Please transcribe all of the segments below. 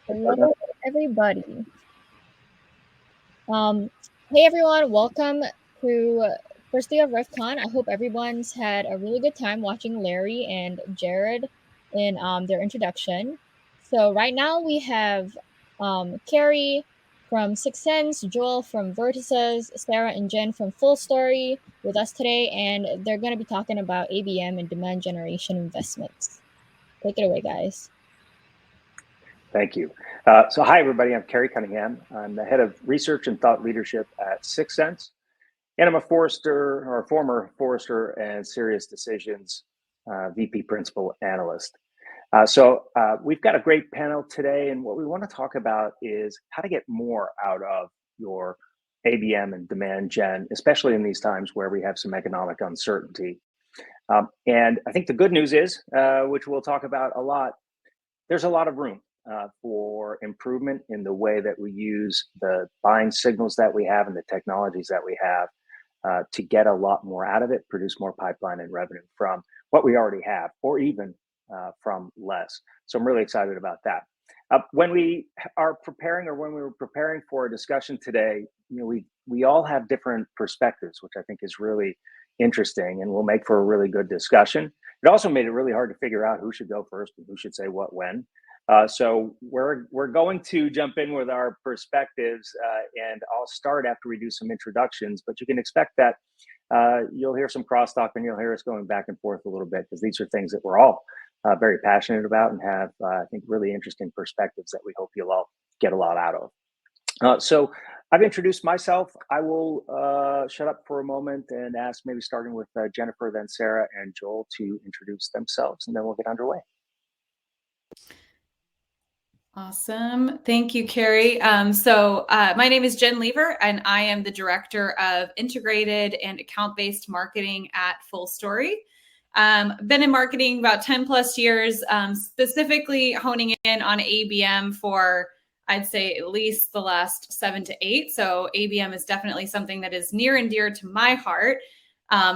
Hello, everybody. Hey, everyone. Welcome to first day of RevCon. I hope everyone's had a really good time watching Larry and Jared in their introduction. So right now we have Carrie from Six Sense, Joel from Vertices, Sarah and Jen from Fullstory with us today, and they're going to be talking about ABM and demand generation investments. Take it away, guys. Thank you. So hi, everybody. I'm Kerry Cunningham. I'm the head of research and thought leadership at Six Sense, and I'm a Forrester or former Forrester and Serious Decisions VP Principal Analyst. So we've got a great panel today, and what we want to talk about is how to get more out of your ABM and demand gen, especially in these times where we have some economic uncertainty. And I think the good news is, which we'll talk about a lot, there's a lot of room for improvement in the way that we use the buying signals that we have and the technologies that we have to get a lot more out of it, produce more pipeline and revenue from what we already have, or even from less. So I'm really excited about that. When we are preparing, or when we were preparing for a discussion today, we all have different perspectives, which I think is really interesting and will make for a really good discussion. It also made it really hard to figure out who should go first and who should say what when. So we're going to jump in with our perspectives, and I'll start after we do some introductions. But you can expect that you'll hear some crosstalk, and you'll hear us going back and forth a little bit, because these are things that we're all very passionate about and have, I think, really interesting perspectives that we hope you'll all get a lot out of. So I've introduced myself. I will shut up for a moment and ask, maybe starting with Jennifer, then Sarah and Joel, to introduce themselves, and then we'll get underway. Awesome. Thank you, Carrie. My name is Jen Lever, and I am the Director of Integrated and Account-Based Marketing at Fullstory. Been in marketing about 10 plus years, specifically honing in on ABM for, I'd say, at least the last 7 to 8. So ABM is definitely something that is near and dear to my heart.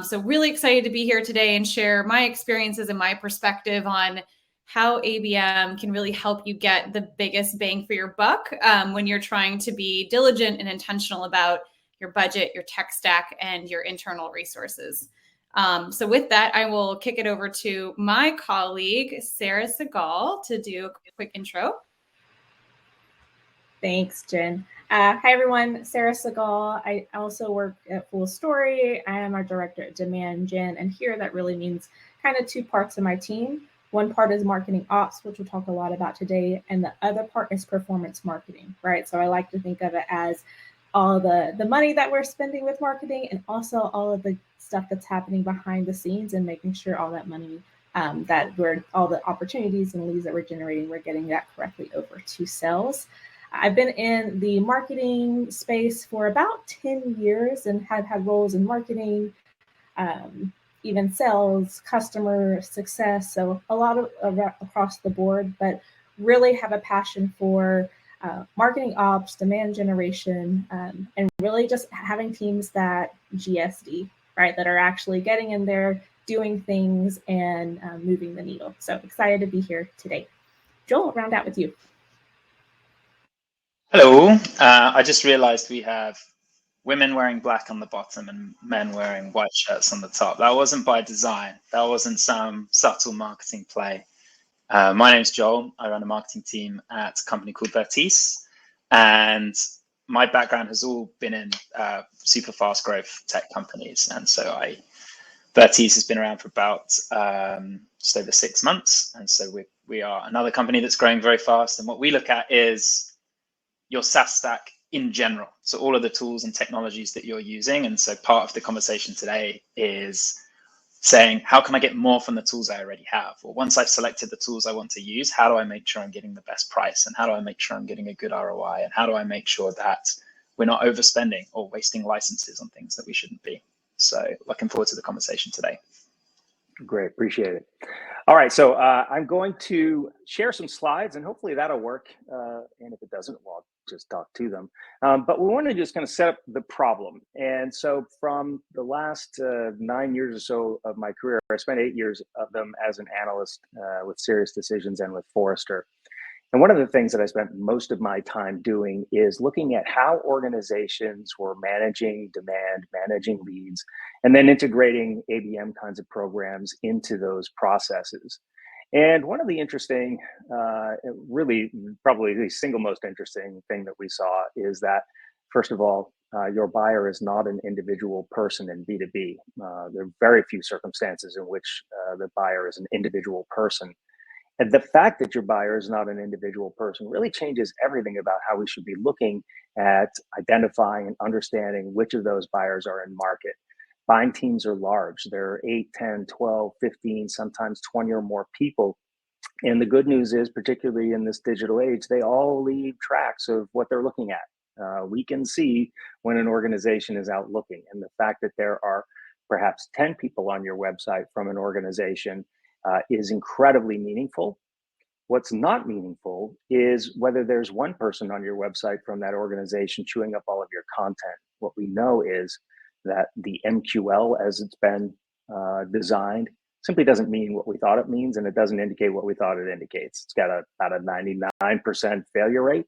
So really excited to be here today and share my experiences and my perspective on how ABM can really help you get the biggest bang for your buck when you're trying to be diligent and intentional about your budget, your tech stack, and your internal resources. So with that, I will kick it over to my colleague, Sarah Segal, to do a quick intro. Thanks, Jen. Hi, everyone. Sarah Segal. I also work at Fullstory. I am our director at Demand Gen, and here that really means kind of two parts of my team. One part is marketing ops, which we'll talk a lot about today, and the other part is performance marketing, right? So I like to think of it as all the money that we're spending with marketing, and also all of the stuff that's happening behind the scenes, and making sure all that money all the opportunities and leads that we're generating, we're getting that correctly over to sales. I've been in the marketing space for about 10 years and have had roles in marketing, even sales, customer success, so a lot of across the board, but really have a passion for marketing ops, demand generation, and really just having teams that GSD, right, that are actually getting in there, doing things, and moving the needle. So excited to be here today. Joel, I'll round out with you. Hello. I just realized we have women wearing black on the bottom and men wearing white shirts on the top. That wasn't by design. That wasn't some subtle marketing play. My name's Joel. I run a marketing team at a company called Vertice. And my background has all been in super fast growth tech companies. And so Vertice has been around for about just over 6 months. And so we are another company that's growing very fast. And what we look at is your SaaS stack in general. So all of the tools and technologies that you're using. And so part of the conversation today is saying, how can I get more from the tools I already have? Or once I've selected the tools I want to use, how do I make sure I'm getting the best price? And how do I make sure I'm getting a good ROI? And how do I make sure that we're not overspending or wasting licenses on things that we shouldn't be? So looking forward to the conversation today. Great, appreciate it. All right, so I'm going to share some slides, and hopefully that'll work. And if it doesn't, well, I'll just talk to them. But we want to just kind of set up the problem. And so from the last 9 years or so of my career, I spent 8 years of them as an analyst with Serious Decisions and with Forrester. And one of the things that I spent most of my time doing is looking at how organizations were managing demand, managing leads, and then integrating ABM kinds of programs into those processes. And one of the interesting, really probably the single most interesting thing that we saw is that, first of all, your buyer is not an individual person in B2B. There are very few circumstances in which the buyer is an individual person. And the fact that your buyer is not an individual person really changes everything about how we should be looking at identifying and understanding which of those buyers are in market. Buying teams are large. There are 8, 10, 12, 15, sometimes 20 or more people. And the good news is, particularly in this digital age, they all leave tracks of what they're looking at. We can see when an organization is out looking. And the fact that there are perhaps 10 people on your website from an organization is incredibly meaningful. What's not meaningful is whether there's one person on your website from that organization chewing up all of your content. What we know is that the MQL, as it's been designed, simply doesn't mean what we thought it means, and it doesn't indicate what we thought it indicates. It's got about a 99% failure rate.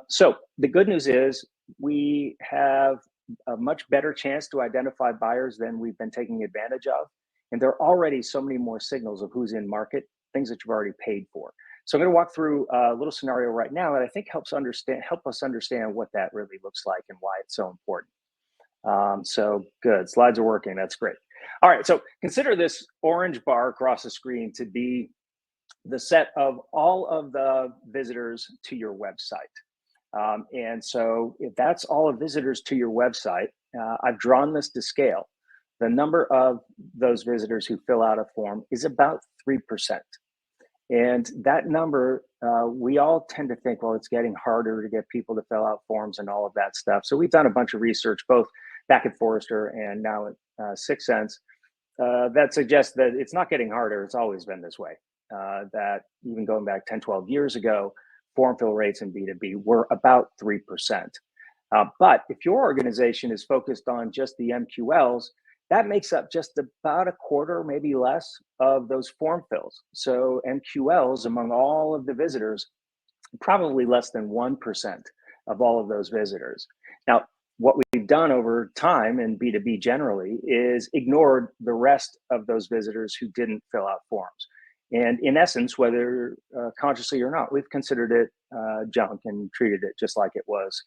So the good news is we have a much better chance to identify buyers than we've been taking advantage of. And there are already so many more signals of who's in market, things that you've already paid for. So I'm going to walk through a little scenario right now that I think help us understand what that really looks like and why it's so important. So good, slides are working, that's great. All right, so consider this orange bar across the screen to be the set of all of the visitors to your website. And so if that's all of visitors to your website, I've drawn this to scale. The number of those visitors who fill out a form is about 3%. And that number, we all tend to think, well, it's getting harder to get people to fill out forms and all of that stuff. So we've done a bunch of research, both back at Forrester and now at 6 Sense, that suggests that it's not getting harder. It's always been this way. That even going back 10, 12 years ago, form fill rates in B2B were about 3%. But if your organization is focused on just the MQLs, that makes up just about a quarter, maybe less, of those form fills. So MQLs among all of the visitors, probably less than 1% of all of those visitors. Now, what we've done over time in B2B generally is ignored the rest of those visitors who didn't fill out forms. And in essence, whether consciously or not, we've considered it junk and treated it just like it was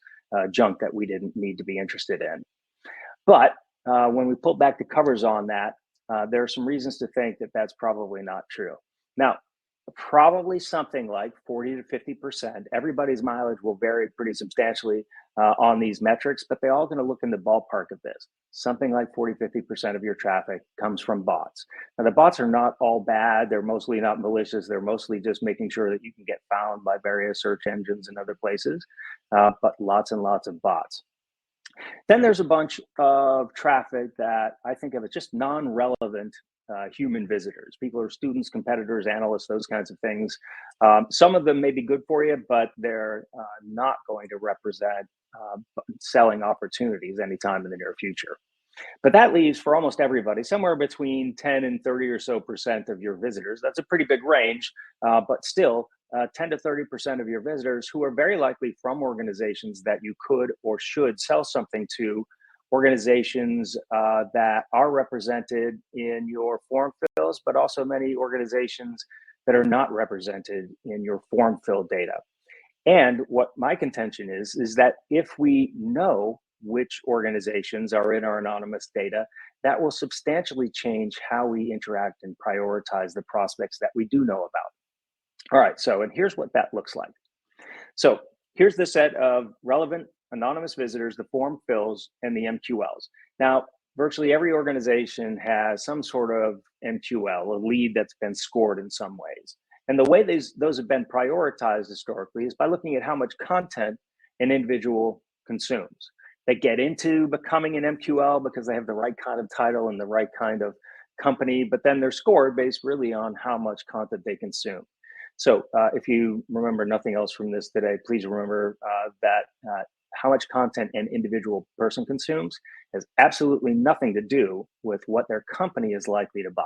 junk that we didn't need to be interested in. But when we pull back the covers on that, there are some reasons to think that that's probably not true. Now, probably something like 40 to 50%, everybody's mileage will vary pretty substantially on these metrics, but they're all going to look in the ballpark of this. Something like 40, 50% of your traffic comes from bots. Now, the bots are not all bad. They're mostly not malicious. They're mostly just making sure that you can get found by various search engines and other places, but lots and lots of bots. Then there's a bunch of traffic that I think of as just non-relevant human visitors. People are students, competitors, analysts, those kinds of things. Some of them may be good for you, but they're not going to represent selling opportunities anytime in the near future. But that leaves for almost everybody somewhere between 10 and 30 or so % of your visitors. That's a pretty big range, but still 10 to 30% of your visitors who are very likely from organizations that you could or should sell something to, organizations that are represented in your form fills, but also many organizations that are not represented in your form fill data. And what my contention is that if we know which organizations are in our anonymous data, that will substantially change how we interact and prioritize the prospects that we do know about. All right, so, and here's what that looks like. So here's the set of relevant anonymous visitors, the form fills, and the MQLs. Now, virtually every organization has some sort of MQL, a lead that's been scored in some ways. And the way those have been prioritized historically is by looking at how much content an individual consumes. They get into becoming an MQL because they have the right kind of title and the right kind of company, but then they're scored based really on how much content they consume. So if you remember nothing else from this today, please remember that how much content an individual person consumes has absolutely nothing to do with what their company is likely to buy.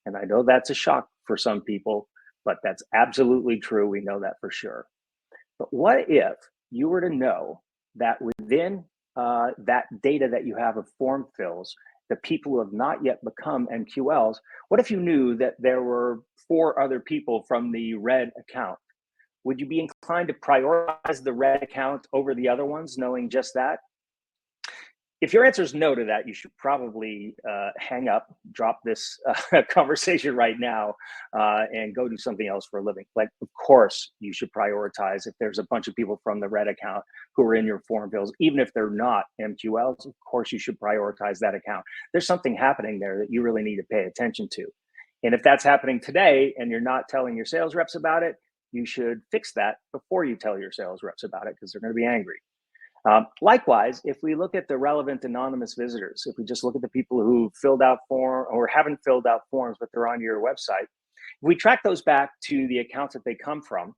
And I know that's a shock for some people, but that's absolutely true. We know that for sure. But what if you were to know that within that data that you have of form fills, the people who have not yet become MQLs, what if you knew that there were 4 other people from the red account? Would you be inclined to prioritize the red account over the other ones, knowing just that? If your answer is no to that, you should probably hang up, drop this conversation right now, and go do something else for a living. Like, of course, you should prioritize if there's a bunch of people from the red account who are in your form fills, even if they're not MQLs, of course, you should prioritize that account. There's something happening there that you really need to pay attention to. And if that's happening today and you're not telling your sales reps about it, you should fix that before you tell your sales reps about it, because they're going to be angry. Likewise, if we look at the relevant anonymous visitors, if we just look at the people who filled out form or haven't filled out forms, but they're on your website, if we track those back to the accounts that they come from,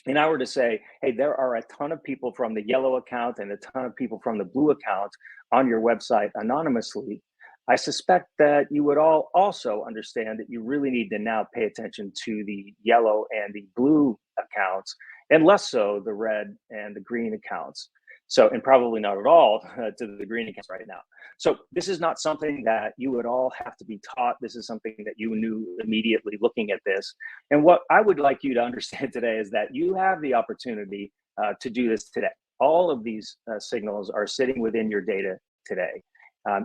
and I were to say, hey, there are a ton of people from the yellow account and a ton of people from the blue account on your website anonymously, I suspect that you would all also understand that you really need to now pay attention to the yellow and the blue accounts, and less so the red and the green accounts. So, and probably not at all to the green accounts right now. So this is not something that you would all have to be taught. This is something that you knew immediately looking at this. And what I would like you to understand today is that you have the opportunity to do this today. All of these signals are sitting within your data today.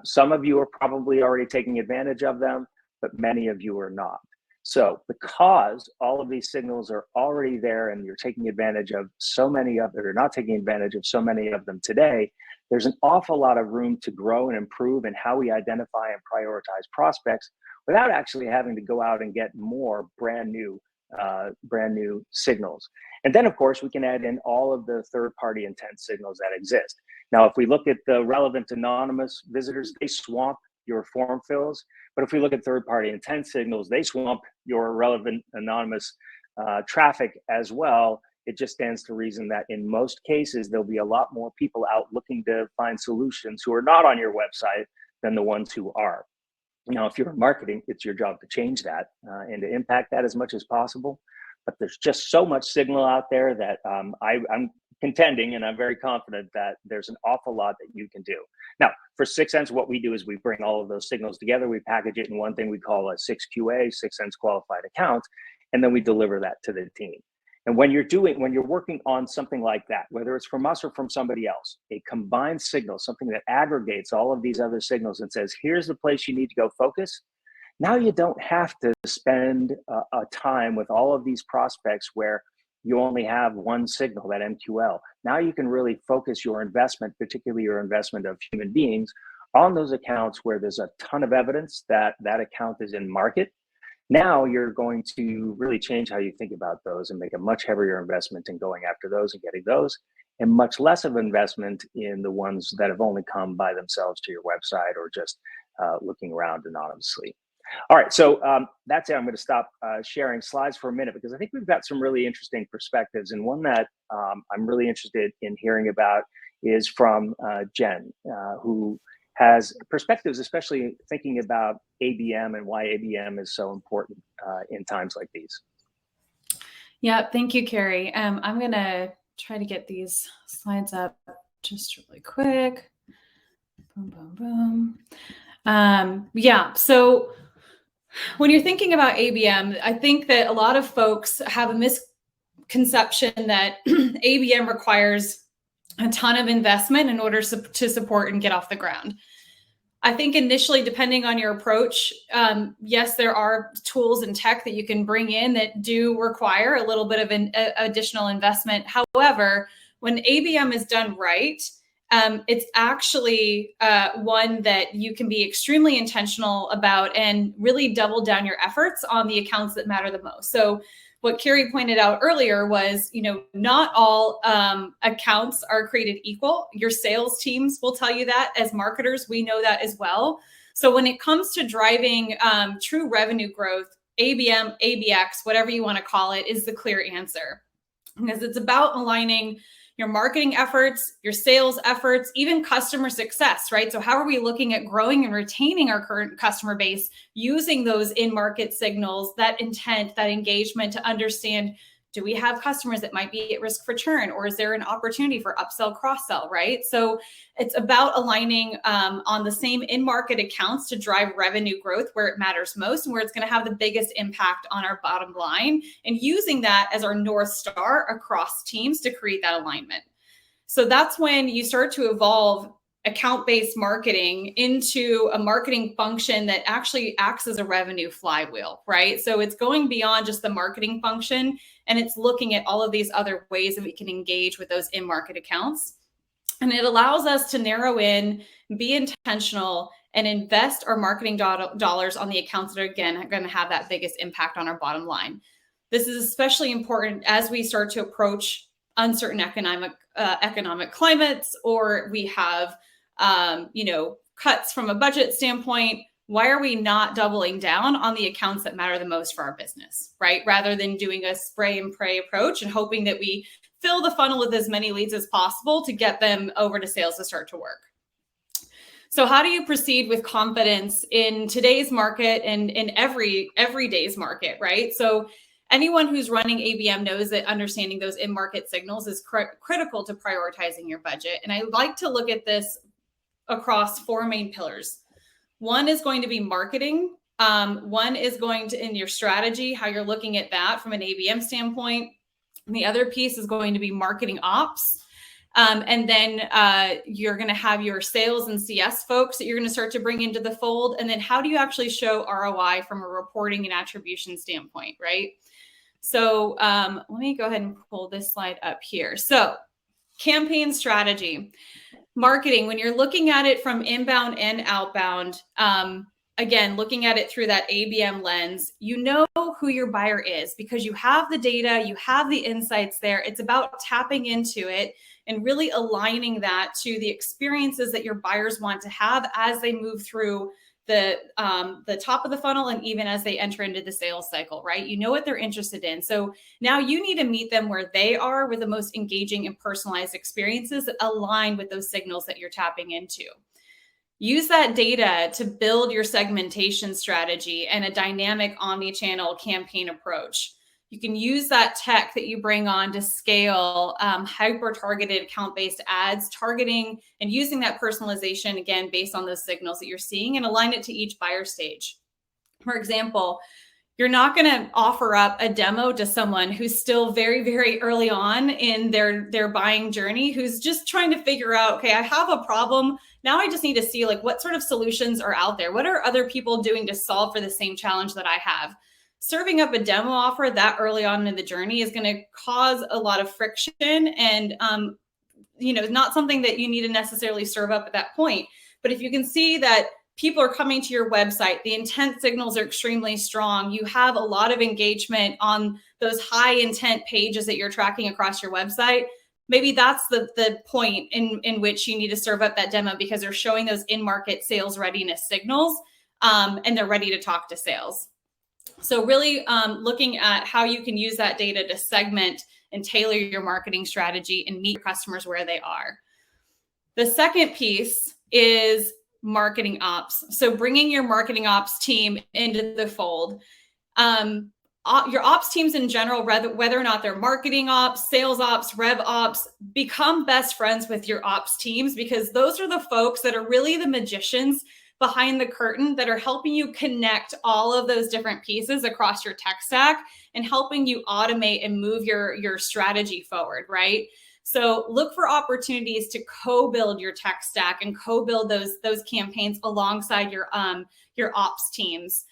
Some of you are probably already taking advantage of them, but many of you are not. So because all of these signals are already there and you're taking advantage of so many of them, or not taking advantage of so many of them today, there's an awful lot of room to grow and improve in how we identify and prioritize prospects without actually having to go out and get more brand new signals. And then, of course, we can add in all of the third-party intent signals that exist. Now, if we look at the relevant anonymous visitors, they swamp your form fills. But if we look at third-party intent signals, they swamp your relevant anonymous traffic as well. It just stands to reason that in most cases, there'll be a lot more people out looking to find solutions who are not on your website than the ones who are. Now, if you're in marketing, it's your job to change that and to impact that as much as possible. But there's just so much signal out there that I'm contending, and I'm very confident that there's an awful lot that you can do. Now, for 6 Sense, what we do is we bring all of those signals together. We package it in one thing we call a 6QA, 6 Sense Qualified Account, and then we deliver that to the team. And when you're working on something like that, whether it's from us or from somebody else, a combined signal, something that aggregates all of these other signals and says, here's the place you need to go focus. Now you don't have to spend a time with all of these prospects where you only have one signal, that MQL. Now you can really focus your investment, particularly your investment of human beings, on those accounts where there's a ton of evidence that that account is in market. Now you're going to really change how you think about those and make a much heavier investment in going after those and getting those, and much less of investment in the ones that have only come by themselves to your website or just looking around anonymously. All right, so that's it. I'm going to stop sharing slides for a minute because I think we've got some really interesting perspectives. And one that I'm really interested in hearing about is from Jen, who has perspectives, especially thinking about ABM and why ABM is so important in times like these. Yeah, thank you, Carrie. I'm going to try to get these slides up just really quick. Boom, boom, boom. Yeah, so when you're thinking about ABM, I think that a lot of folks have a misconception that ABM requires a ton of investment in order to support and get off the ground. I think initially, depending on your approach, yes, there are tools and tech that you can bring in that do require a little bit of an additional investment. However, when ABM is done right, it's actually one that you can be extremely intentional about and really double down your efforts on the accounts that matter the most. So what Carrie pointed out earlier was, not all accounts are created equal. Your sales teams will tell you that. As marketers, we know that as well. So when it comes to driving true revenue growth, ABM, ABX, whatever you want to call it, is the clear answer, because it's about aligning your marketing efforts, your sales efforts, even customer success, right? So how are we looking at growing and retaining our current customer base using those in-market signals, that intent, that engagement to understand, do we have customers that might be at risk for churn, or is there an opportunity for upsell, cross-sell, right? So it's about aligning on the same in-market accounts to drive revenue growth where it matters most and where it's going to have the biggest impact on our bottom line, and using that as our North Star across teams to create that alignment. So that's when you start to evolve account-based marketing into a marketing function that actually acts as a revenue flywheel, right? So it's going beyond just the marketing function, and it's looking at all of these other ways that we can engage with those in-market accounts. And it allows us to narrow in, be intentional, and invest our marketing dollars on the accounts that are, again, going to have that biggest impact on our bottom line. This is especially important as we start to approach uncertain economic climates, or we have cuts from a budget standpoint. Why are we not doubling down on the accounts that matter the most for our business, right? Rather than doing a spray and pray approach and hoping that we fill the funnel with as many leads as possible to get them over to sales to start to work. So how do you proceed with confidence in today's market and in every day's market, right? So anyone who's running ABM knows that understanding those in-market signals is critical to prioritizing your budget. And I like to look at this across four main pillars. One is going to be marketing. One is going to in your strategy, how you're looking at that from an ABM standpoint. And the other piece is going to be marketing ops. And then you're going to have your sales and CS folks that you're going to start to bring into the fold. And then how do you actually show ROI from a reporting and attribution standpoint, right? So let me go ahead and pull this slide up here. So campaign strategy. Marketing, when you're looking at it from inbound and outbound, again, looking at it through that ABM lens, you know who your buyer is because you have the data, you have the insights there. It's about tapping into it and really aligning that to the experiences that your buyers want to have as they move through the top of the funnel and even as they enter into the sales cycle, right? You know what they're interested in. So now you need to meet them where they are with the most engaging and personalized experiences that align with those signals that you're tapping into. Use that data to build your segmentation strategy and a dynamic omni-channel campaign approach. You can use that tech that you bring on to scale hyper-targeted account-based ads, targeting and using that personalization, again, based on those signals that you're seeing, and align it to each buyer stage. For example, you're not going to offer up a demo to someone who's still very, very early on in their buying journey, who's just trying to figure out, okay, I have a problem. Now I just need to see like what sort of solutions are out there. What are other people doing to solve for the same challenge that I have? Serving up a demo offer that early on in the journey is going to cause a lot of friction and, not something that you need to necessarily serve up at that point. But if you can see that people are coming to your website, the intent signals are extremely strong, you have a lot of engagement on those high intent pages that you're tracking across your website, maybe that's the point in which you need to serve up that demo because they're showing those in-market sales readiness signals and they're ready to talk to sales. So really looking at how you can use that data to segment and tailor your marketing strategy and meet your customers where they are. The second piece is marketing ops. So bringing your marketing ops team into the fold. Your ops teams in general, whether or not they're marketing ops, sales ops, rev ops, become best friends with your ops teams because those are the folks that are really the magicians behind the curtain that are helping you connect all of those different pieces across your tech stack and helping you automate and move your strategy forward, right? So look for opportunities to co-build your tech stack and co-build those campaigns alongside your ops teams.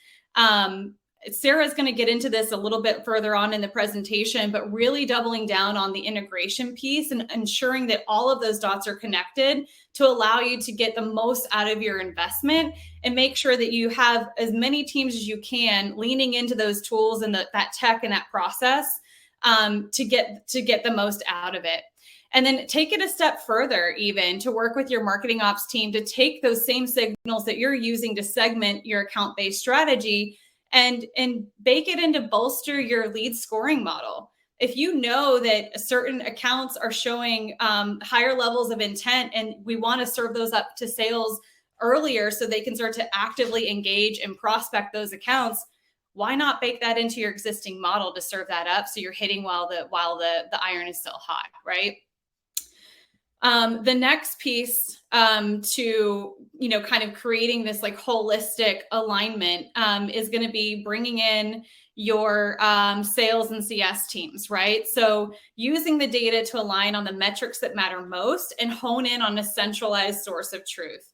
Sarah is going to get into this a little bit further on in the presentation, but really doubling down on the integration piece and ensuring that all of those dots are connected to allow you to get the most out of your investment and make sure that you have as many teams as you can leaning into those tools and that tech and that process to get the most out of it. And then take it a step further, even to work with your marketing ops team to take those same signals that you're using to segment your account-based strategy and bake it in to bolster your lead scoring model. if you know that certain accounts are showing higher levels of intent and we want to serve those up to sales earlier so they can start to actively engage and prospect those accounts, why not bake that into your existing model to serve that up so you're hitting while the iron is still hot, right? The next piece to, kind of creating this like holistic alignment is going to be bringing in your sales and CS teams, right? So using the data to align on the metrics that matter most and hone in on a centralized source of truth.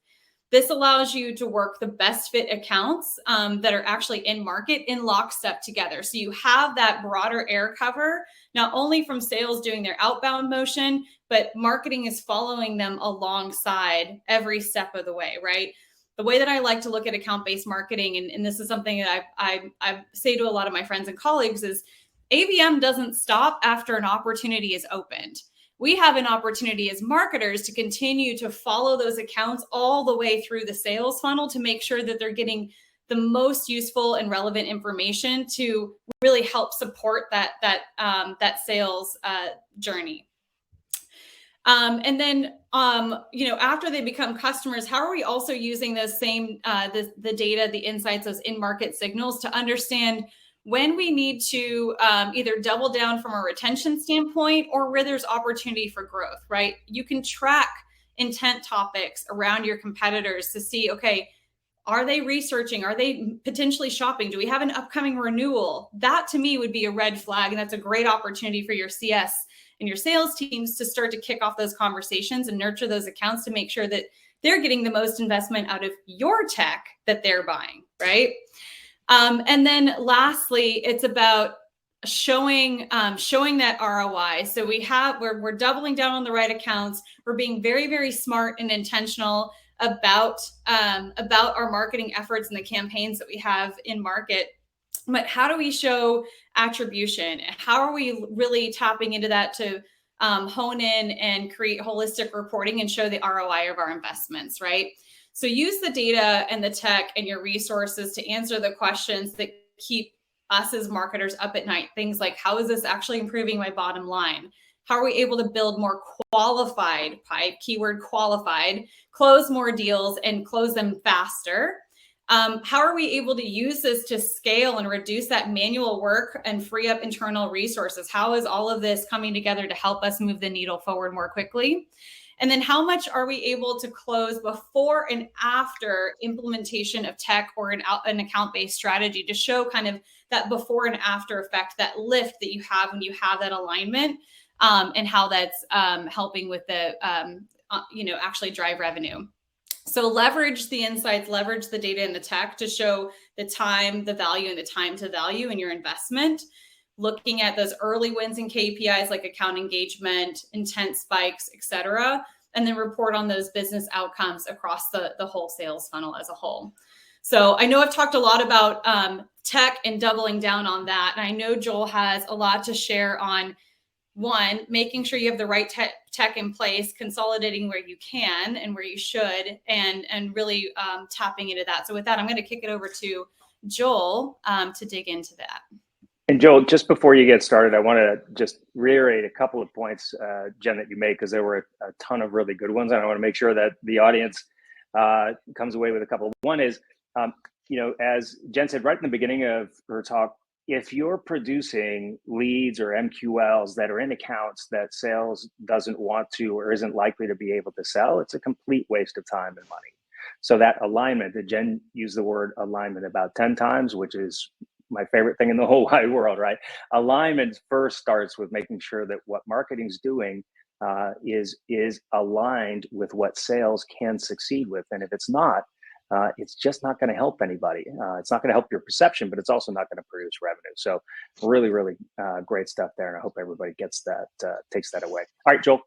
This allows you to work the best fit accounts that are actually in market in lockstep together. So you have that broader air cover, not only from sales doing their outbound motion, but marketing is following them alongside every step of the way, right? The way that I like to look at account-based marketing, and this is something that I say to a lot of my friends and colleagues, is ABM doesn't stop after an opportunity is opened. We have an opportunity as marketers to continue to follow those accounts all the way through the sales funnel to make sure that they're getting the most useful and relevant information to really help support that sales journey. And then, after they become customers, how are we also using those same the data, the insights, those in-market signals to understand when we need to either double down from a retention standpoint or where there's opportunity for growth, right? You can track intent topics around your competitors to see, okay, are they researching? Are they potentially shopping? Do we have an upcoming renewal? That to me would be a red flag. And that's a great opportunity for your CS and your sales teams to start to kick off those conversations and nurture those accounts to make sure that they're getting the most investment out of your tech that they're buying, right? And then lastly, it's about showing that ROI. So we're doubling down on the right accounts. We're being very, very smart and intentional about our marketing efforts and the campaigns that we have in market. But how do we show attribution? How are we really tapping into that to hone in and create holistic reporting and show the ROI of our investments, right? So use the data and the tech and your resources to answer the questions that keep us as marketers up at night. Things like, how is this actually improving my bottom line? How are we able to build more qualified, keyword qualified, close more deals and close them faster? How are we able to use this to scale and reduce that manual work and free up internal resources? How is all of this coming together to help us move the needle forward more quickly? And then how much are we able to close before and after implementation of tech or an account-based strategy to show kind of that before and after effect, that lift that you have when you have that alignment, and how that's helping with the, actually drive revenue. So leverage the insights, leverage the data and the tech to show the time, the value, and the time to value in your investment. Looking at those early wins and KPIs like account engagement, intent spikes, et cetera, and then report on those business outcomes across the whole sales funnel as a whole. So I know I've talked a lot about tech and doubling down on that. And I know Joel has a lot to share on, one, making sure you have the right tech in place, consolidating where you can and where you should, and really tapping into that. So with that, I'm going to kick it over to Joel to dig into that. And Joel, just before you get started, I want to just reiterate a couple of points, Jen, that you made, because there were a ton of really good ones. And I want to make sure that the audience comes away with a couple. One is, as Jen said right in the beginning of her talk, if you're producing leads or MQLs that are in accounts that sales doesn't want to or isn't likely to be able to sell, it's a complete waste of time and money. So that alignment, that Jen used the word alignment about 10 times, which is my favorite thing in the whole wide world, right? Alignment first starts with making sure that what marketing's doing is aligned with what sales can succeed with. And if it's not, it's just not going to help anybody. It's not going to help your perception, but it's also not going to produce revenue. So really, really great stuff there. And I hope everybody gets that, takes that away. All right, Joel,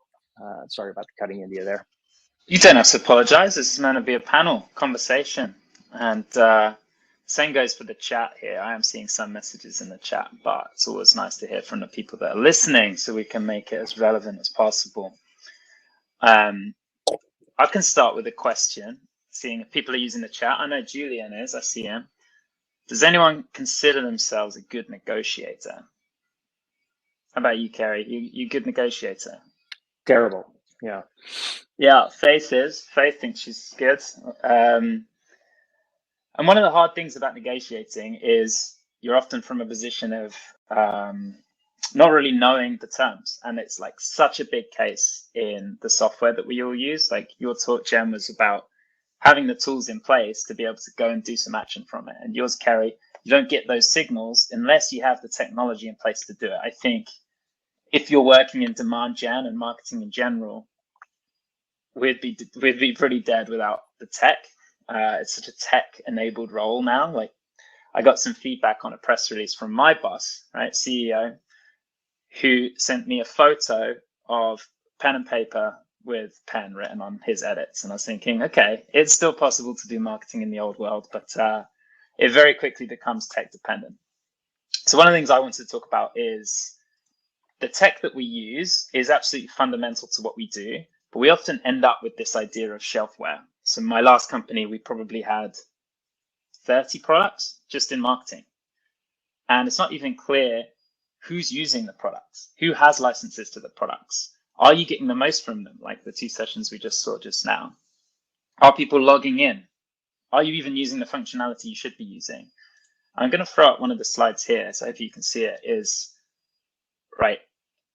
sorry about the cutting into you there. You don't have to apologize. This is meant to be a panel conversation. And same goes for the chat here. I am seeing some messages in the chat, but it's always nice to hear from the people that are listening so we can make it as relevant as possible. I can start with a question, seeing if people are using the chat. I know Julian is, I see him. Does anyone consider themselves a good negotiator? How about you, Kerry? You good negotiator? Terrible. Yeah. Yeah, Faith thinks she's good. And one of the hard things about negotiating is you're often from a position of not really knowing the terms. And it's like such a big case in the software that we all use. Like your talk, Jen, was about having the tools in place to be able to go and do some action from it. And yours, Kerry, you don't get those signals unless you have the technology in place to do it. I think if you're working in demand gen and marketing in general, we'd be pretty dead without the tech. It's such a tech-enabled role now. Like, I got some feedback on a press release from my boss, right, CEO, who sent me a photo of pen and paper with pen written on his edits, and I was thinking, okay, it's still possible to do marketing in the old world, but it very quickly becomes tech-dependent. So one of the things I wanted to talk about is the tech that we use is absolutely fundamental to what we do, but we often end up with this idea of shelfware. So my last company, we probably had 30 products just in marketing. And it's not even clear who's using the products, who has licenses to the products. Are you getting the most from them? Like the 2 sessions we just saw just now. Are people logging in? Are you even using the functionality you should be using? I'm going to throw up one of the slides here, so if you can see it, is, right,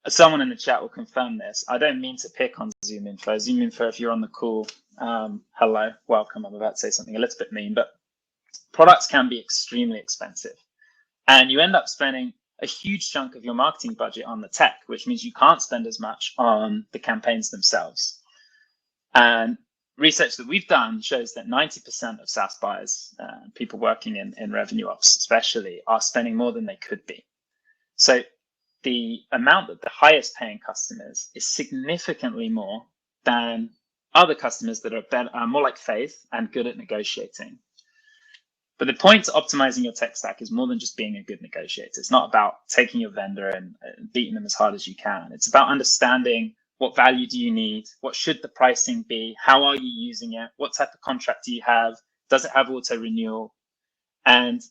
someone in the chat will confirm this. I don't mean to pick on Zoom Info. Zoom Info, if you're on the call, hello, welcome. I'm about to say something a little bit mean, but products can be extremely expensive. And you end up spending a huge chunk of your marketing budget on the tech, which means you can't spend as much on the campaigns themselves. And research that we've done shows that 90% of SaaS buyers, people working in revenue ops especially, are spending more than they could be. So the amount that the highest paying customers is significantly more than other customers that are better, more like Faith and good at negotiating. But the point to optimizing your tech stack is more than just being a good negotiator. It's not about taking your vendor and beating them as hard as you can. It's about understanding what value do you need? What should the pricing be? How are you using it? What type of contract do you have? Does it have auto renewal? And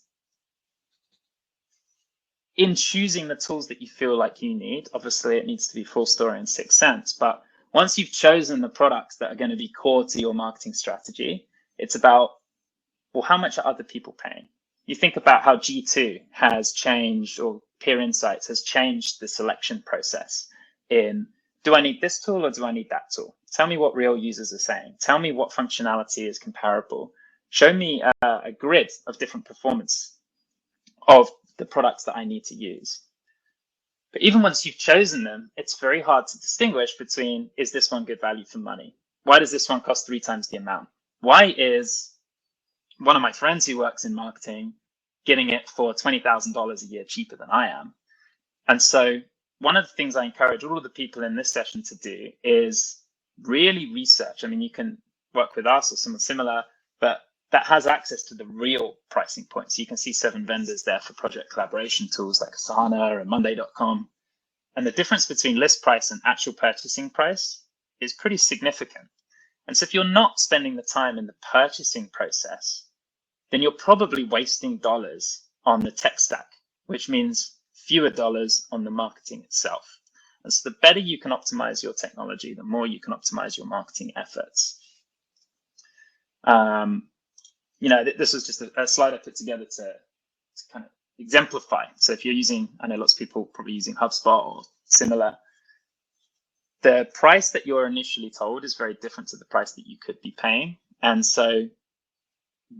in choosing the tools that you feel like you need, obviously it needs to be Fullstory and 6 Cents, but once you've chosen the products that are going to be core to your marketing strategy, it's about, well, how much are other people paying? You think about how G2 has changed, or Peer Insights has changed the selection process in, do I need this tool or do I need that tool? Tell me what real users are saying. Tell me what functionality is comparable. Show me a grid of different performance of the products that I need to use. But even once you've chosen them, it's very hard to distinguish between, is this one good value for money? Why does this one cost 3 times the amount? Why is one of my friends who works in marketing getting it for $20,000 a year cheaper than I am? And so one of the things I encourage all of the people in this session to do is really research. I mean, you can work with us or someone similar, but that has access to the real pricing points. You can see 7 vendors there for project collaboration tools like Asana and Monday.com. And the difference between list price and actual purchasing price is pretty significant. And so if you're not spending the time in the purchasing process, then you're probably wasting dollars on the tech stack, which means fewer dollars on the marketing itself. And so the better you can optimize your technology, the more you can optimize your marketing efforts. You know, this was just a slide I put together to kind of exemplify. So if you're using, I know lots of people probably using HubSpot or similar, the price that you're initially told is very different to the price that you could be paying. And so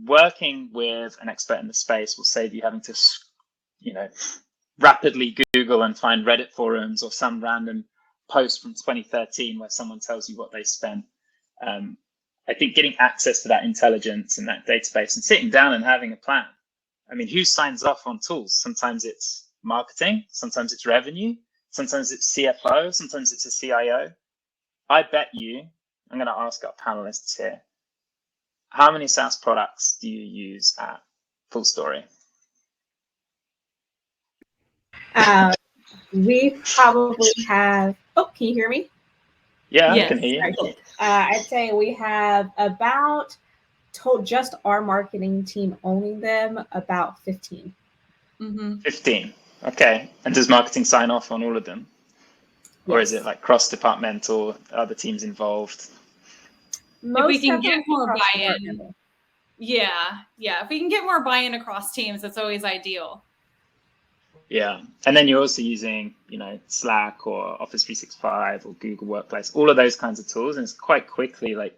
working with an expert in the space will save you having to, you know, rapidly Google and find Reddit forums or some random post from 2013 where someone tells you what they spent. I think getting access to that intelligence and that database and sitting down and having a plan. I mean, who signs off on tools? Sometimes it's marketing, sometimes it's revenue, sometimes it's CFO, sometimes it's a CIO. I bet you, I'm going to ask our panelists here, how many SaaS products do you use at Fullstory? We probably have, oh, can you hear me? Yeah, Yes. I can hear you. I'd say we have about, just our marketing team owning them, about 15. Mm-hmm. 15. Okay. And does marketing sign off on all of them? Or is Yes. it like cross-departmental, other teams involved? If we can get more buy-in. cross-departmental. Yeah. If we can get more buy-in across teams, that's always ideal. Yeah. And then you're also using, Slack or Office 365 or Google Workplace, all of those kinds of tools. And it's quite quickly like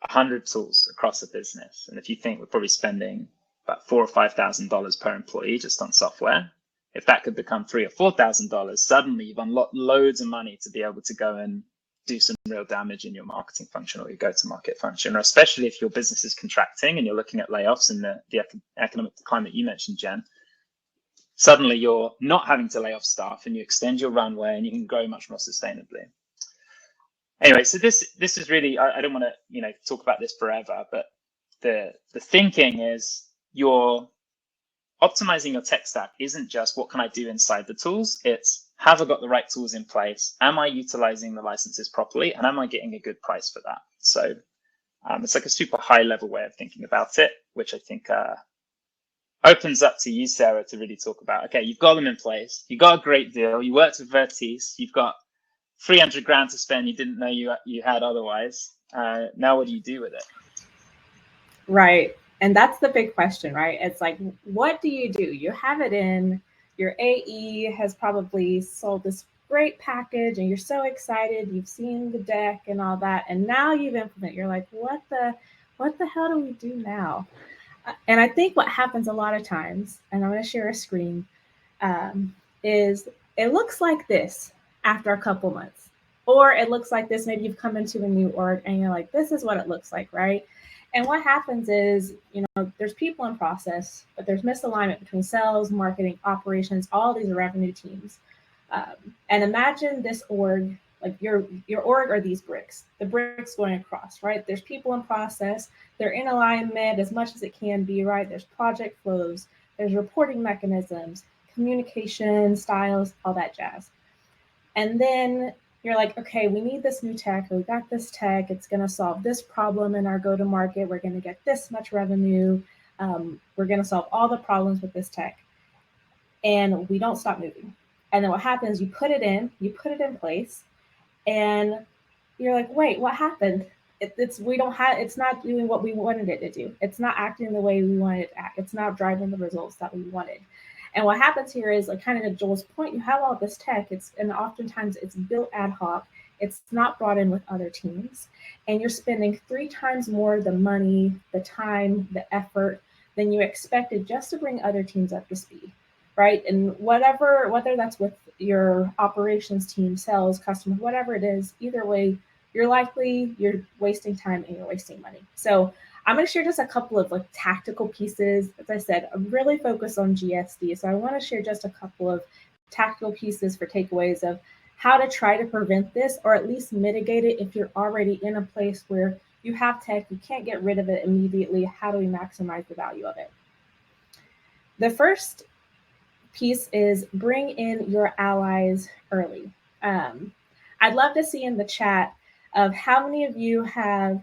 100 tools across the business. And if you think we're probably spending about $4,000 or $5,000 per employee just on software, if that could become $3,000 or $4,000, suddenly you've unlocked loads of money to be able to go and do some real damage in your marketing function or your go-to-market function, or especially if your business is contracting and you're looking at layoffs and the economic climate you mentioned, Jen. Suddenly you're not having to lay off staff and you extend your runway and you can grow much more sustainably. Anyway, so this is really, I don't want to talk about this forever, but the thinking is you're optimizing your tech stack isn't just what can I do inside the tools, it's have I got the right tools in place, am I utilizing the licenses properly, and am I getting a good price for that? So it's like a super high level way of thinking about it, which I think opens up to you, Sarah, to really talk about, okay, you've got them in place, you got a great deal, you worked with Vertice, you've got 300 grand to spend you didn't know you had otherwise. Now what do you do with it? Right. And that's the big question, right? It's like, what do? You have it in, your AE has probably sold this great package and you're so excited, you've seen the deck and all that, and now you've implemented, you're like, what the hell do we do now? And I think what happens a lot of times, and I'm going to share a screen, is it looks like this after a couple months, or it looks like this. Maybe you've come into a new org and you're like, this is what it looks like, right? And what happens is, there's people in process, but there's misalignment between sales, marketing, operations, all these revenue teams. And imagine this org, like your org are these bricks, the bricks going across, right? There's people in process, they're in alignment as much as it can be, right? There's project flows, there's reporting mechanisms, communication styles, all that jazz. And then you're like, okay, we need this new tech, or we got this tech, it's going to solve this problem in our go-to-market, we're going to get this much revenue, we're going to solve all the problems with this tech. And we don't stop moving. And then what happens, you put it in place, and you're like, wait, what happened? It's not doing what we wanted it to do. It's not acting the way we wanted it to act. It's not driving the results that we wanted. And what happens here is, like, kind of to Joel's point, you have all this tech, and oftentimes it's built ad hoc. It's not brought in with other teams. And you're spending 3 times more the money, the time, the effort than you expected just to bring other teams up to speed, right? And whether that's with your operations team, sales, customers, whatever it is, either way, you're wasting time and you're wasting money. So I'm going to share just a couple of tactical pieces. As I said, I'm really focused on GSD. So I want to share just a couple of tactical pieces for takeaways of how to try to prevent this, or at least mitigate it if you're already in a place where you have tech, you can't get rid of it immediately. How do we maximize the value of it? The first piece is bring in your allies early. I'd love to see in the chat of how many of you have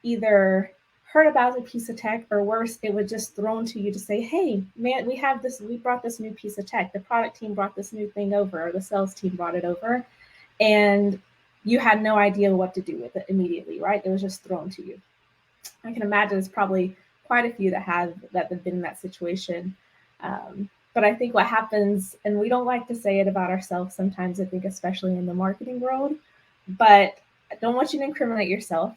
either heard about a piece of tech, or worse, it was just thrown to you to say, hey, man, we brought this new piece of tech. The product team brought this new thing over, or the sales team brought it over, and you had no idea what to do with it immediately, right? It was just thrown to you. I can imagine there's probably quite a few that have been in that situation. But I think what happens, and we don't like to say it about ourselves sometimes, I think especially in the marketing world, but I don't want you to incriminate yourself.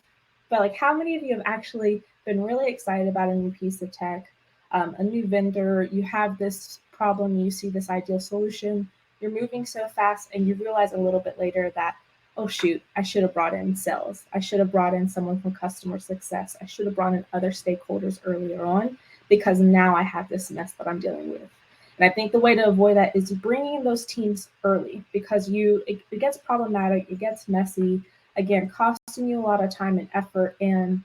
But how many of you have actually been really excited about a new piece of tech, a new vendor, you have this problem, you see this ideal solution, you're moving so fast, and you realize a little bit later that, oh shoot, I should have brought in sales. I should have brought in someone from customer success. I should have brought in other stakeholders earlier on, because now I have this mess that I'm dealing with. And I think the way to avoid that is bringing in those teams early, because it gets problematic, it gets messy, again, costing you a lot of time and effort. And,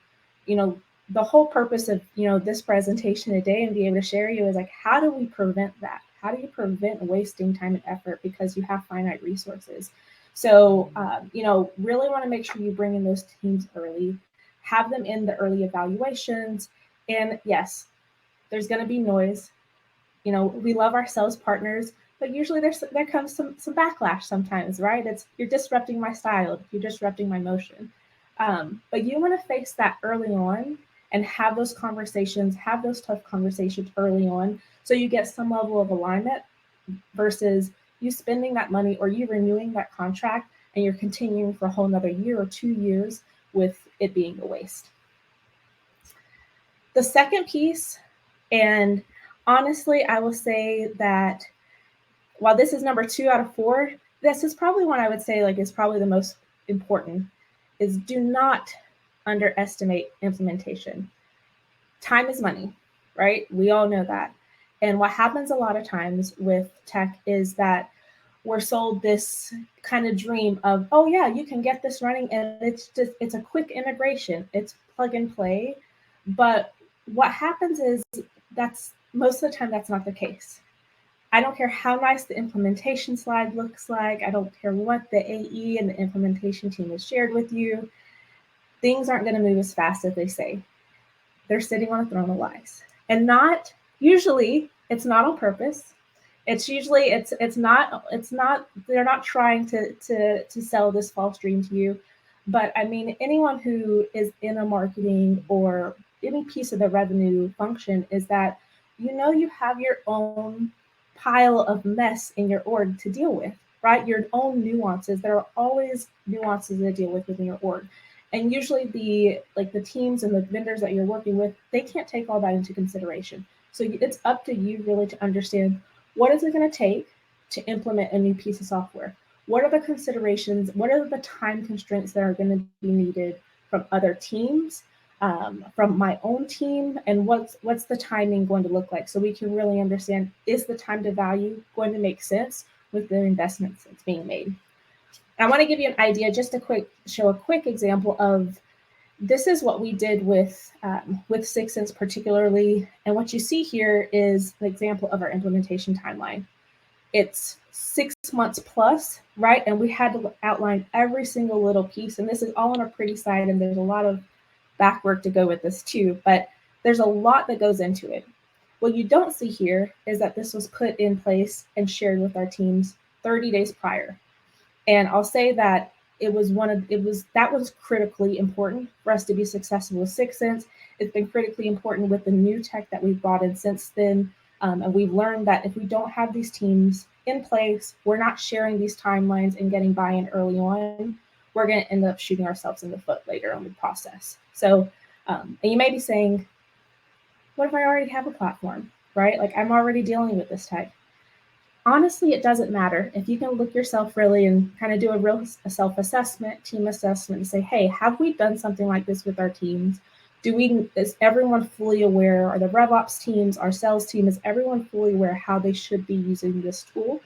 the whole purpose of, this presentation today and be able to share you is how do we prevent that? How do you prevent wasting time and effort because you have finite resources? So, really want to make sure you bring in those teams early, have them in the early evaluations. And yes, there's going to be noise. you know, we love our sales partners, but usually there comes some backlash sometimes, right? It's, you're disrupting my style, you're disrupting my motion. But you want to face that early on and have those conversations, have those tough conversations early on, so you get some level of alignment versus you spending that money or you renewing that contract and you're continuing for a whole another year or 2 years with it being a waste. The second piece, and honestly, I will say that while this is number 2 out of 4, this is probably one I would say like is probably the most important, is do not underestimate implementation. Time is money, right? We all know that. And what happens a lot of times with tech is that we're sold this kind of dream of, oh yeah, you can get this running and it's a quick integration, it's plug and play. But what happens is that's most of the time that's not the case. I don't care how nice the implementation slide looks like. I don't care what the AE and the implementation team has shared with you. Things aren't going to move as fast as they say. They're sitting on a throne of lies, and not usually. It's not on purpose. It's usually it's not. They're not trying to sell this false dream to you. But I mean, anyone who is in a marketing or any piece of the revenue function is that, you know, you have your own pile of mess in your org to deal with, right? Your own nuances. There are always nuances to deal with within your org. And usually the teams and the vendors that you're working with, they can't take all that into consideration. So it's up to you really to understand, what is it going to take to implement a new piece of software? What are the considerations? What are the time constraints that are going to be needed from other teams, from my own team, and what's the timing going to look like, so we can really understand, is the time to value going to make sense with the investments that's being made? I want to give you an idea, just show a quick example of this is what we did with 6 Sense particularly. And what you see here is an example of our implementation timeline. It's 6 months plus, right? And we had to outline every single little piece. And this is all on a pretty site, and there's a lot of back work to go with this too, but there's a lot that goes into it. What you don't see here is that this was put in place and shared with our teams 30 days prior. And I'll say that that was critically important for us to be successful with 6 Sense. It's been critically important with the new tech that we've brought in since then. And we've learned that if we don't have these teams in place, we're not sharing these timelines and getting buy-in early on, we're going to end up shooting ourselves in the foot later on the process. So, and you may be saying, what if I already have a platform, right? Like, I'm already dealing with this tech. Honestly, it doesn't matter. If you can look yourself really and kind of do a self-assessment, team assessment, and say, hey, have we done something like this with our teams? Is everyone fully aware? Are the RevOps teams, our sales team, is everyone fully aware how they should be using this tool?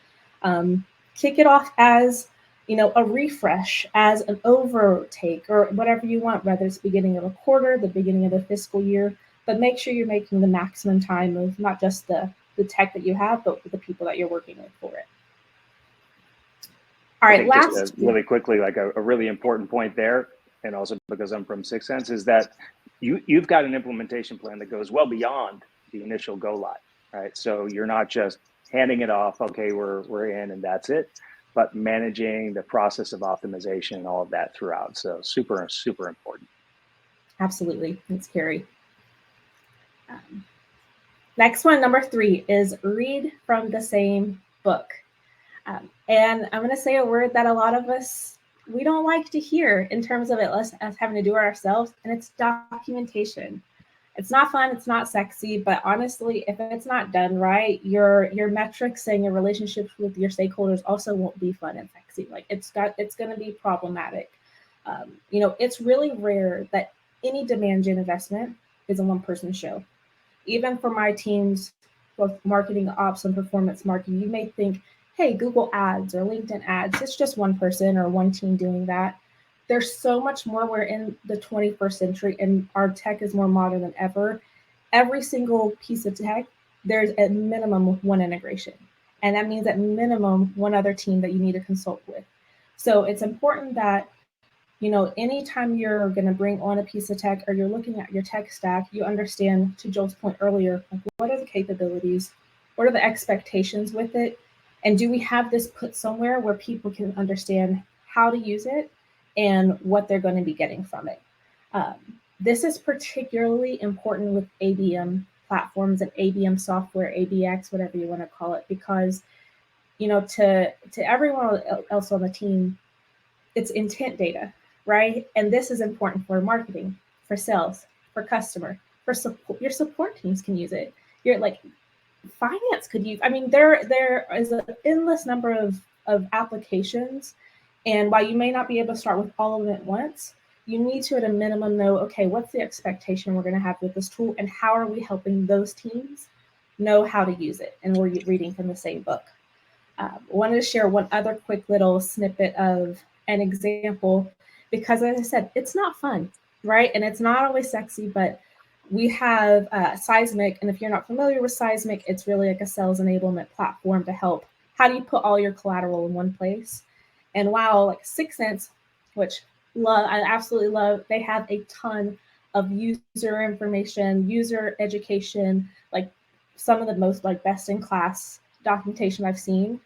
Kick it off as, you know, a refresh, as an overtake, or whatever you want, whether it's beginning of a quarter, the beginning of the fiscal year, but make sure you're making the maximum time of not just the tech that you have, but with the people that you're working with for it. All right, just really quickly, like a really important point there, and also because I'm from 6 Sense, is that you've got an implementation plan that goes well beyond the initial go live, right? So you're not just handing it off, okay, we're in and that's it, but managing the process of optimization and all of that throughout. So super, super important. Absolutely. Thanks, Carrie. Next one, number 3, is read from the same book. And I'm going to say a word that a lot of us, we don't like to hear in terms of us having to do it ourselves, and it's documentation. It's not fun, it's not sexy, but honestly, if it's not done right, your metrics and your relationships with your stakeholders also won't be fun and sexy. Like, it's going to be problematic. You know, it's really rare that any demand gen investment is a one-person show. Even for my teams, both marketing ops and performance marketing, you may think, hey, Google ads or LinkedIn ads, it's just one person or one team doing that. There's so much more. We're in the 21st century and our tech is more modern than ever. Every single piece of tech, there's at minimum one integration. And that means at minimum one other team that you need to consult with. So it's important that, you know, anytime you're going to bring on a piece of tech or you're looking at your tech stack, you understand, to Joel's point earlier, like, what are the capabilities? What are the expectations with it? And do we have this put somewhere where people can understand how to use it and what they're going to be getting from it? This is particularly important with ABM platforms and ABM software, ABX, whatever you want to call it, because, you know, to everyone else on the team, it's intent data, right? And this is important for marketing, for sales, for customer, for support. Your support teams can use it. You're like, finance could use, I mean, there is an endless number of applications. And while you may not be able to start with all of them at once, you need to, at a minimum, know, okay, what's the expectation we're going to have with this tool, and how are we helping those teams know how to use it? And we're reading from the same book. Wanted to share one other quick little snippet of an example, because as I said, it's not fun, right? And it's not always sexy, but we have Seismic. And if you're not familiar with Seismic, it's really like a sales enablement platform to help. How do you put all your collateral in one place? And wow, like 6 Sense, which I absolutely love, they have a ton of user information, user education, like some of the most like best in class documentation I've seen.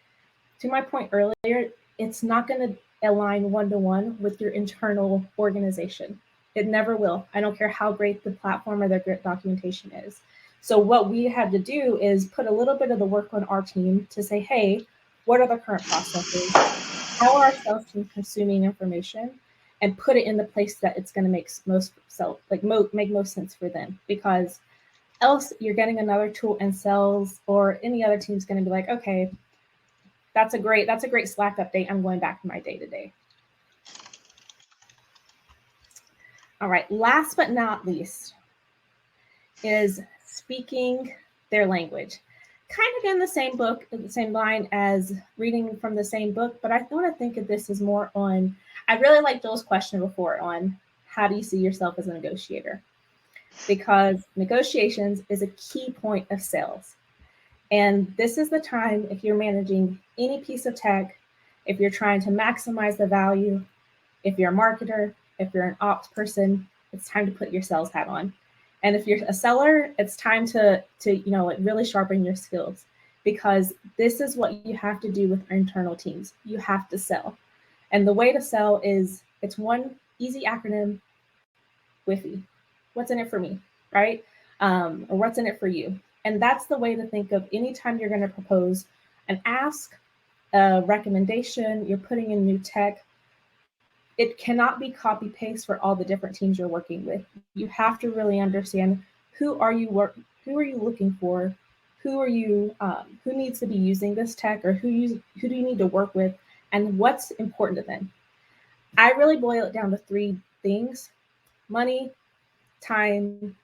To my point earlier, it's not going to align one-to-one with your internal organization. It never will. I don't care how great the platform or their great documentation is. So what we had to do is put a little bit of the work on our team to say, hey, what are the current processes? How are our sales team consuming information? And put it in the place that it's going to make most sense for them. Because else you're getting another tool in sales, or any other team's going to be like, okay, that's a great Slack update. I'm going back to my day-to-day. All right, last but not least is speaking their language. Kind of in the same book, the same line as reading from the same book, but I want to think of this as more on, I really like Joel's question before on how do you see yourself as a negotiator? Because negotiations is a key point of sales. And this is the time, if you're managing any piece of tech, if you're trying to maximize the value, if you're a marketer, if you're an ops person, it's time to put your sales hat on. And if you're a seller, it's time to really sharpen your skills, because this is what you have to do with internal teams. You have to sell. And the way to sell is, it's one easy acronym, WIFI. What's in it for me, right? Or what's in it for you? And that's the way to think of anytime you're going to propose an ask, a recommendation, you're putting in new tech. It cannot be copy paste for all the different teams you're working with. You have to really understand who are you looking for, who needs to be using this tech, or who do you need to work with, and what's important to them. I really boil it down to 3 things: money, time,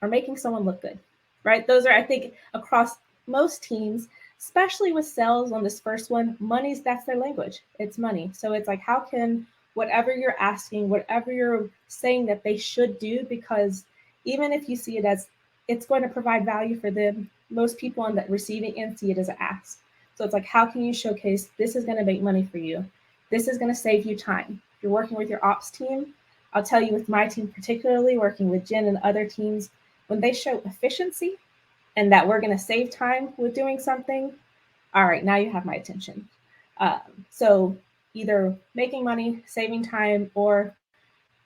or making someone look good, right? Those are, I think, across most teams, especially with sales on this first one, that's their language. It's money. So it's like, how can whatever you're asking, whatever you're saying that they should do, because even if you see it as it's going to provide value for them, most people on the receiving end see it as an ask. So it's like, how can you showcase this is going to make money for you? This is going to save you time. If you're working with your ops team, I'll tell you, with my team particularly, working with Jen and other teams, when they show efficiency and that we're going to save time with doing something, all right, now you have my attention. So either making money, saving time, or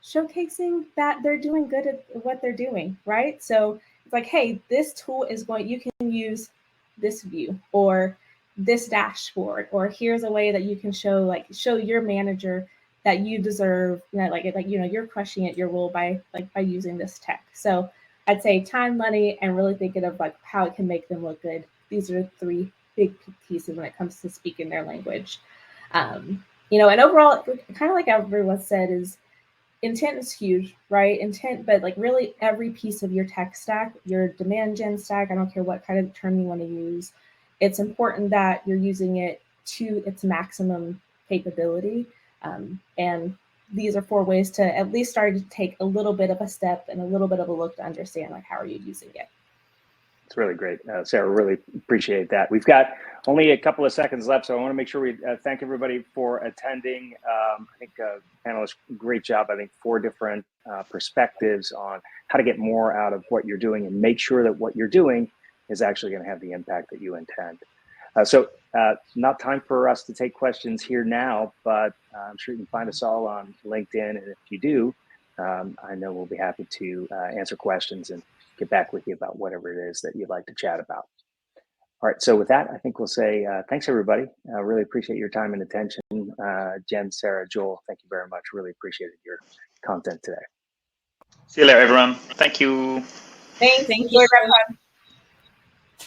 showcasing that they're doing good at what they're doing, right? So it's like, hey, this tool you can use this view or this dashboard, or here's a way that you can show your manager that you deserve, you're crushing it, your role by using this tech. So I'd say time, money, and really thinking of like how it can make them look good. These are 3 big pieces when it comes to speaking their language. And overall, kind of like everyone said, is intent is huge, right? Intent, but like really every piece of your tech stack, your demand gen stack, I don't care what kind of term you want to use, it's important that you're using it to its maximum capability. And these are 4 ways to at least start to take a little bit of a step and a little bit of a look to understand, like, how are you using it? It's really great, Sarah. Really appreciate that. We've got only a couple of seconds left, so I want to make sure we thank everybody for attending. I think panelists, great job. I think 4 different perspectives on how to get more out of what you're doing and make sure that what you're doing is actually going to have the impact that you intend. Not time for us to take questions here now, but I'm sure you can find us all on LinkedIn. And if you do, I know we'll be happy to answer questions and get back with you about whatever it is that you'd like to chat about. All right, so with that, I think we'll say thanks, everybody. I really appreciate your time and attention. Jen, Sarah, Joel, thank you very much. Really appreciated your content today. See you later, everyone. Thank you. Thanks. Thank Enjoy you. that.